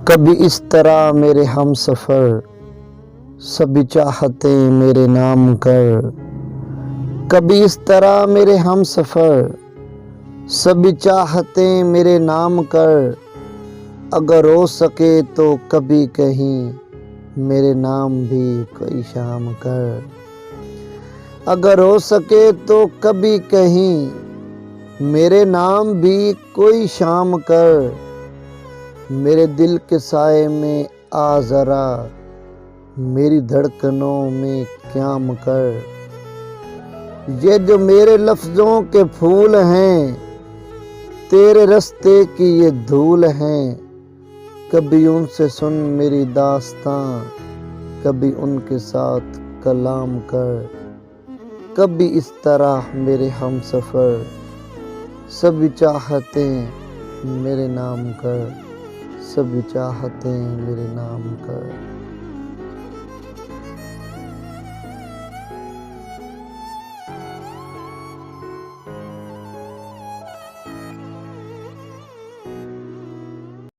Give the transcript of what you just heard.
कभी इस तरह मेरे हम सफ़र, सभी चाहते मेरे नाम कर। कभी इस तरह मेरे हम सफ़र, सभी चाहते मेरे नाम कर। अगर हो सके तो कभी कहीं मेरे नाम भी कोई शाम कर। अगर हो सके तो कभी कहीं मेरे नाम भी कोई शाम कर। मेरे दिल के साए में आ ज़रा, मेरी धड़कनों में क़याम कर। ये जो मेरे लफ्ज़ों के फूल हैं, तेरे रास्ते की ये धूल हैं। कभी उनसे सुन मेरी दास्तां, कभी उनके साथ कलाम कर। कभी इस तरह मेरे हम सफ़र, सभी चाहते मेरे नाम कर। सभी चाहते मेरे नाम